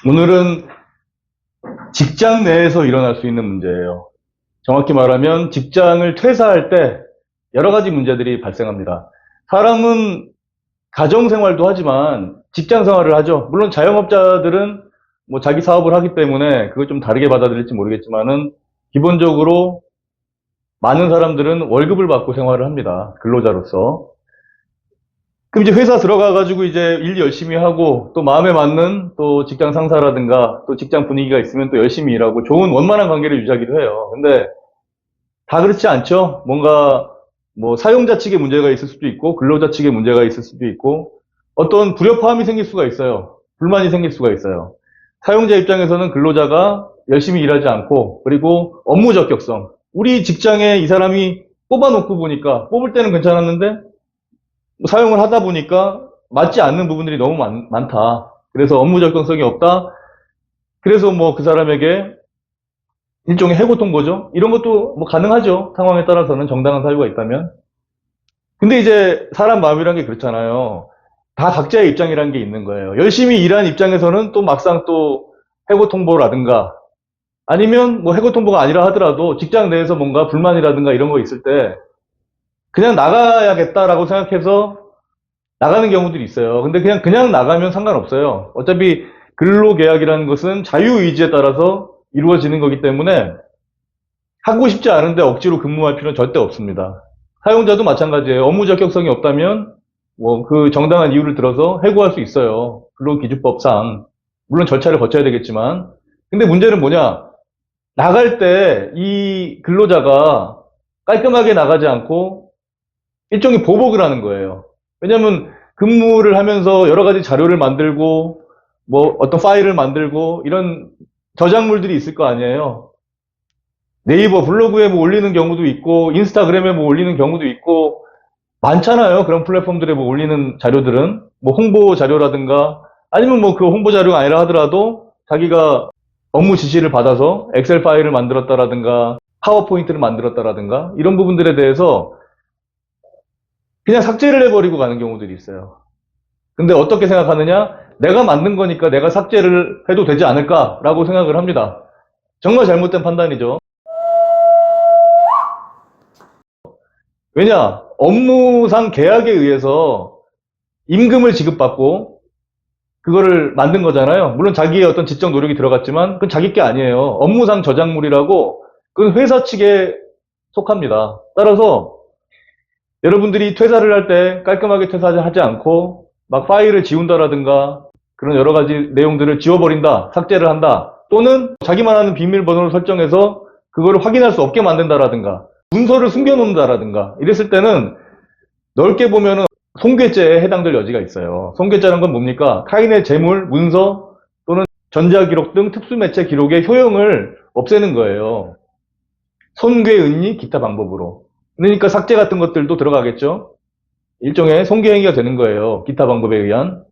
오늘은 직장 내에서 일어날 수 있는 문제예요. 정확히 말하면 직장을 퇴사할 때 여러 가지 문제들이 발생합니다. 사람은 가정생활도 하지만 직장 생활을 하죠. 물론 자영업자들은 뭐 자기 사업을 하기 때문에 그걸 좀 다르게 받아들일지 모르겠지만은 기본적으로 많은 사람들은 월급을 받고 생활을 합니다. 근로자로서. 그럼 이제 회사 들어가가지고 이제 일 열심히 하고 또 마음에 맞는 또 직장 상사라든가 또 직장 분위기가 있으면 또 열심히 일하고 좋은 원만한 관계를 유지하기도 해요. 근데 다 그렇지 않죠. 뭔가 뭐 사용자 측에 문제가 있을 수도 있고 근로자 측에 문제가 있을 수도 있고 어떤 불협화음이 생길 수가 있어요. 불만이 생길 수가 있어요. 사용자 입장에서는 근로자가 열심히 일하지 않고 그리고 업무 적격성. 우리 직장에 이 사람이 뽑아놓고 보니까 뽑을 때는 괜찮았는데 사용을 하다 보니까 맞지 않는 부분들이 너무 많다. 그래서 업무 적격성이 없다. 그래서 뭐 그 사람에게 일종의 해고 통보죠. 이런 것도 뭐 가능하죠. 상황에 따라서는 정당한 사유가 있다면. 근데 이제 사람 마음이란 게 그렇잖아요. 다 각자의 입장이란 게 있는 거예요. 열심히 일한 입장에서는 또 막상 또 해고 통보라든가 아니면 뭐 해고 통보가 아니라 하더라도 직장 내에서 뭔가 불만이라든가 이런 거 있을 때 그냥 나가야겠다라고 생각해서 나가는 경우들이 있어요. 근데 그냥 나가면 상관없어요. 어차피 근로계약이라는 것은 자유의지에 따라서 이루어지는 거기 때문에 하고 싶지 않은데 억지로 근무할 필요는 절대 없습니다. 사용자도 마찬가지예요. 업무 적격성이 없다면 뭐 그 정당한 이유를 들어서 해고할 수 있어요. 근로기준법상. 물론 절차를 거쳐야 되겠지만. 근데 문제는 뭐냐? 나갈 때 이 근로자가 깔끔하게 나가지 않고 일종의 보복을 하는 거예요. 왜냐하면 근무를 하면서 여러 가지 자료를 만들고 뭐 어떤 파일을 만들고 이런 저작물들이 있을 거 아니에요. 네이버 블로그에 뭐 올리는 경우도 있고 인스타그램에 뭐 올리는 경우도 있고 많잖아요. 그런 플랫폼들에 뭐 올리는 자료들은 뭐 홍보 자료라든가 아니면 뭐 그 홍보 자료가 아니라 하더라도 자기가 업무 지시를 받아서 엑셀 파일을 만들었다라든가 파워포인트를 만들었다라든가 이런 부분들에 대해서 그냥 삭제를 해버리고 가는 경우들이 있어요. 근데 어떻게 생각하느냐? 내가 만든 거니까 내가 삭제를 해도 되지 않을까라고 생각을 합니다. 정말 잘못된 판단이죠. 왜냐? 업무상 계약에 의해서 임금을 지급받고 그거를 만든 거잖아요. 물론 자기의 어떤 지적 노력이 들어갔지만 그건 자기 게 아니에요. 업무상 저작물이라고 그건 회사 측에 속합니다. 따라서 여러분들이 퇴사를 할 때 깔끔하게 퇴사하지 않고 막 파일을 지운다라든가 그런 여러 가지 내용들을 지워버린다, 삭제를 한다, 또는 자기만 아는 비밀번호를 설정해서 그거를 확인할 수 없게 만든다라든가 문서를 숨겨놓는다라든가 이랬을 때는 넓게 보면은 손괴죄에 해당될 여지가 있어요. 손괴죄라는 건 뭡니까? 타인의 재물, 문서 또는 전자기록 등 특수매체 기록의 효용을 없애는 거예요. 손괴, 은닉, 기타 방법으로. 그러니까 삭제 같은 것들도 들어가겠죠. 일종의 손괴행위가 되는 거예요. 기타 방법에 의한.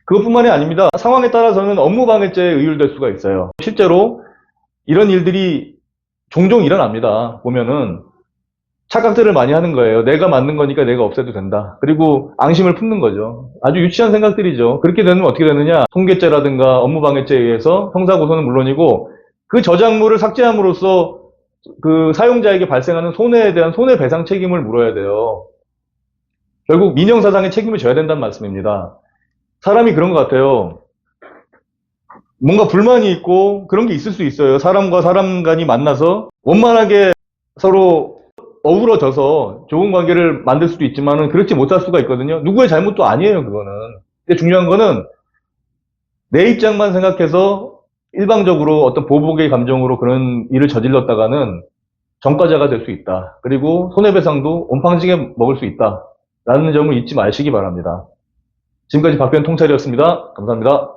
그것뿐만이 아닙니다. 상황에 따라서는 업무방해죄에 의율될 수가 있어요. 실제로 이런 일들이 종종 일어납니다. 보면은 착각들을 많이 하는 거예요. 내가 만든 거니까 내가 없애도 된다. 그리고 앙심을 품는 거죠. 아주 유치한 생각들이죠. 그렇게 되면 어떻게 되느냐. 손괴죄라든가 업무방해죄에 의해서 형사고소는 물론이고 그 저작물을 삭제함으로써 그 사용자에게 발생하는 손해에 대한 손해배상 책임을 물어야 돼요. 결국 민형사상의 책임을 져야 된다는 말씀입니다. 사람이 그런 것 같아요. 뭔가 불만이 있고 그런 게 있을 수 있어요. 사람과 사람 간이 만나서 원만하게 서로 어우러져서 좋은 관계를 만들 수도 있지만은 그렇지 못할 수가 있거든요. 누구의 잘못도 아니에요, 그거는. 근데 중요한 거는 내 입장만 생각해서 일방적으로 어떤 보복의 감정으로 그런 일을 저질렀다가는 전과자가 될 수 있다. 그리고 손해배상도 온팡지게 먹을 수 있다. 라는 점을 잊지 마시기 바랍니다. 지금까지 박변 통찰이었습니다. 감사합니다.